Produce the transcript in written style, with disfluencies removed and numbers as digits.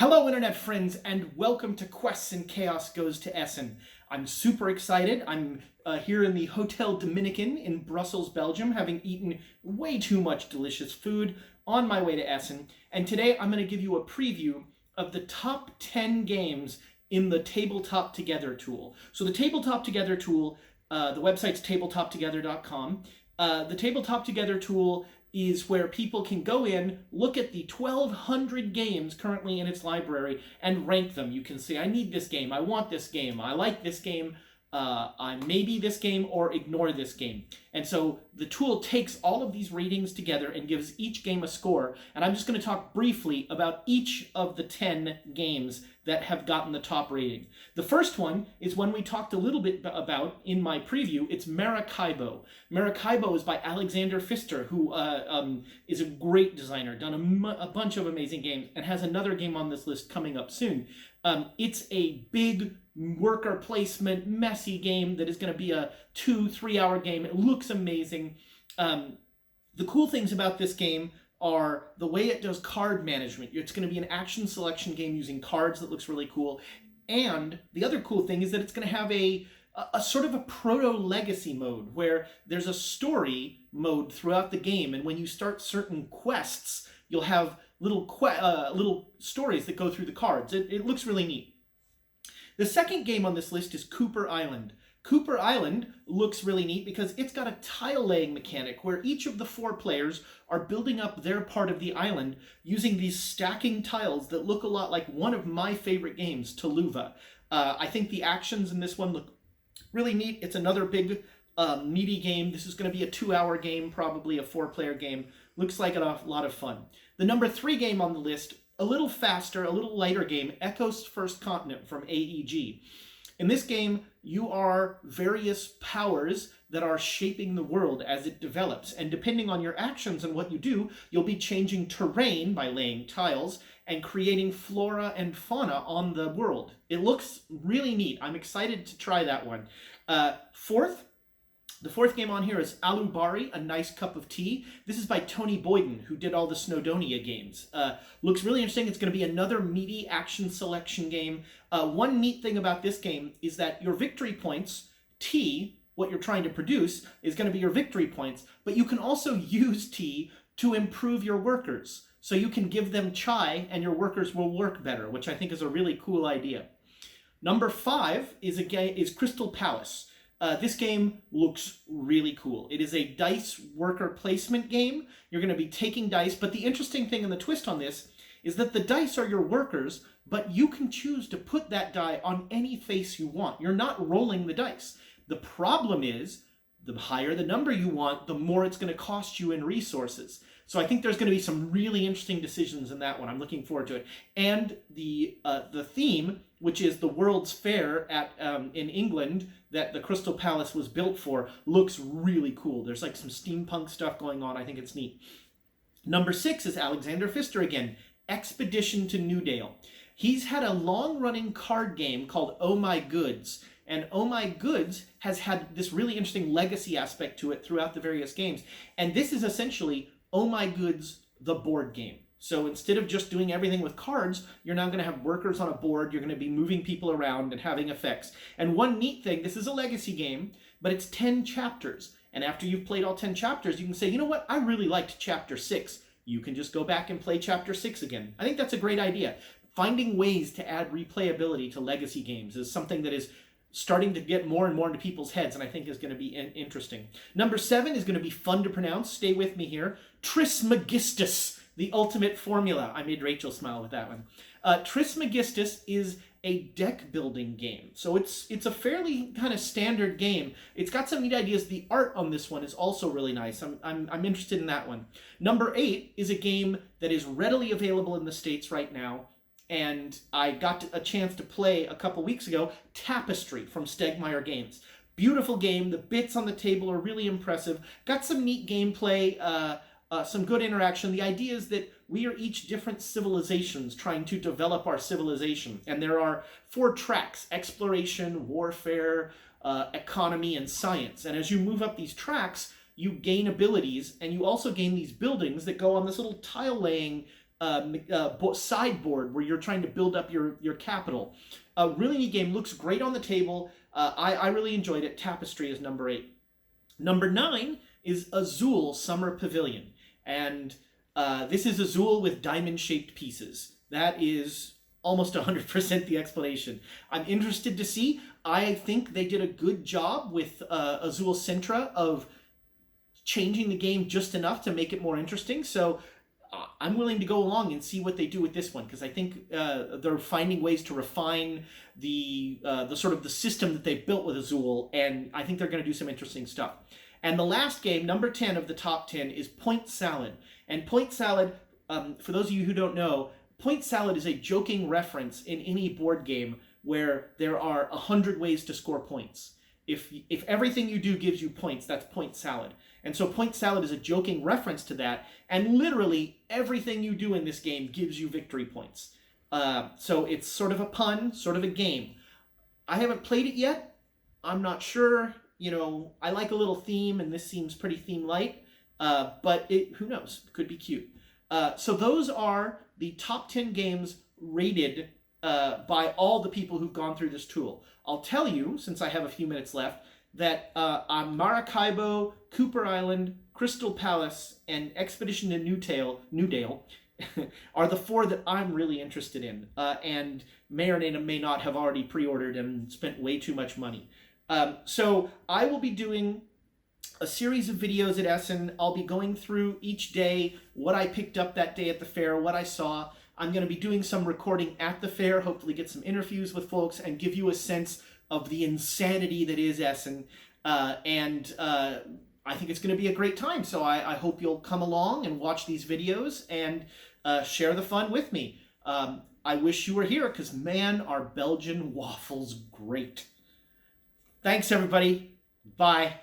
Hello Internet friends and welcome to Quests and Chaos Goes to Essen. I'm super excited. I'm here in the Hotel Dominican in Brussels, Belgium, having eaten way too much delicious food on my way to Essen. And today I'm going to give you a preview of the top 10 games in the Tabletop Together tool. So the Tabletop Together tool, the website's tabletoptogether.com. The Tabletop Together tool is where people can go in, look at the 1,200 games currently in its library, and rank them. You can say, I need this game, I want this game, I like this game, I maybe this game, or ignore this game. And so the tool takes all of these ratings together and gives each game a score. And I'm just going to talk briefly about each of the 10 games that have gotten the top rating. The first one is one we talked a little bit about in my preview. It's Maracaibo. Maracaibo is by Alexander Pfister, who is a great designer, done a bunch of amazing games, and has another game on this list coming up soon. It's a big worker placement, messy game that is going to be a 2-3 hour game. It looks amazing. The cool things about this game are the way it does card management. It's going to be an action selection game using cards that looks really cool. And the other cool thing is that it's going to have a sort of a proto-legacy mode where there's a story mode throughout the game. And when you start certain quests, you'll have little stories that go through the cards. It looks really neat. The second game on this list is Cooper Island. Cooper Island looks really neat because it's got a tile laying mechanic where each of the 4 players are building up their part of the island using these stacking tiles that look a lot like one of my favorite games, Tuluva. I think the actions in this one look really neat. It's another big meaty game. This is going to be a 2-hour game, probably a 4-player game. Looks like a lot of fun. The number 3 game on the list, a little faster, a little lighter game, Echo's First Continent from AEG. In this game, you are various powers that are shaping the world as it develops. And depending on your actions and what you do, you'll be changing terrain by laying tiles and creating flora and fauna on the world. It looks really neat. I'm excited to try that one. The fourth game on here is Alubari, A Nice Cup of Tea. This is by Tony Boyden, who did all the Snowdonia games. Looks really interesting. It's going to be another meaty action selection game. One neat thing about this game is that your victory points, tea, what you're trying to produce, is going to be your victory points, but you can also use tea to improve your workers. So you can give them chai and your workers will work better, which I think is a really cool idea. Number 5 is Crystal Palace. This game looks really cool. It is a dice worker placement game. You're going to be taking dice, but the interesting thing and the twist on this is that the dice are your workers, but you can choose to put that die on any face you want. You're not rolling the dice. The problem is, the higher the number you want, the more it's going to cost you in resources. So I think there's going to be some really interesting decisions in that one. I'm looking forward to it. And the theme, which is the World's Fair in England that the Crystal Palace was built for, looks really cool. There's like some steampunk stuff going on. I think it's neat. Number 6 is Alexander Pfister again, Expedition to Newdale. He's had a long-running card game called Oh My Goods. And Oh My Goods has had this really interesting legacy aspect to it throughout the various games. And this is essentially Oh My Goods, the board game. So instead of just doing everything with cards, you're now going to have workers on a board. You're going to be moving people around and having effects. And one neat thing, this is a legacy game, but it's 10 chapters. And after you've played all 10 chapters, you can say, you know what, I really liked chapter 6. You can just go back and play chapter 6 again. I think that's a great idea. Finding ways to add replayability to legacy games is something that is starting to get more and more into people's heads, and I think is going to be interesting. Number 7 is going to be fun to pronounce. Stay with me here. Trismegistus, the ultimate formula. I made Rachel smile with that one. Trismegistus is a deck building game. So it's a fairly kind of standard game. It's got some neat ideas. The art on this one is also really nice. I'm interested in that one. Number 8 is a game that is readily available in the States right now, and I got a chance to play a couple weeks ago, Tapestry from Stegmaier Games. Beautiful game. The bits on the table are really impressive. Got some neat gameplay, some good interaction. The idea is that we are each different civilizations trying to develop our civilization. And there are 4 tracks: exploration, warfare, economy, and science. And as you move up these tracks, you gain abilities, and you also gain these buildings that go on this little tile-laying sideboard where you're trying to build up your capital. Really neat game. Looks great on the table. I really enjoyed it. Tapestry is number 8. Number 9 is Azul Summer Pavilion. And this is Azul with diamond-shaped pieces. That is almost 100% the explanation. I'm interested to see. I think they did a good job with Azul Sintra of changing the game just enough to make it more interesting. So I'm willing to go along and see what they do with this one, because I think they're finding ways to refine the sort of the system that they've built with Azul, and I think they're going to do some interesting stuff. And the last game, number 10 of the top 10, is Point Salad. And Point Salad, for those of you who don't know, Point Salad is a joking reference in any board game where there are 100 ways to score points. If everything you do gives you points, that's Point Salad. And so Point Salad is a joking reference to that, and literally everything you do in this game gives you victory points. So it's sort of a pun, sort of a game. I haven't played it yet. I'm not sure. You know, I like a little theme, and this seems pretty theme light, but who knows? Could be cute. So those are the top 10 games rated by all the people who've gone through this tool. I'll tell you, since I have a few minutes left, that on Maracaibo, Cooper Island, Crystal Palace, and Expedition to Newdale are the 4 that I'm really interested in, and may or may not have already pre-ordered and spent way too much money. So I will be doing a series of videos at Essen. I'll be going through each day what I picked up that day at the fair, what I saw. I'm going to be doing some recording at the fair, hopefully get some interviews with folks and give you a sense of the insanity that is Essen. I think it's going to be a great time. So I hope you'll come along and watch these videos and share the fun with me. I wish you were here because, man, are Belgian waffles great. Thanks, everybody. Bye.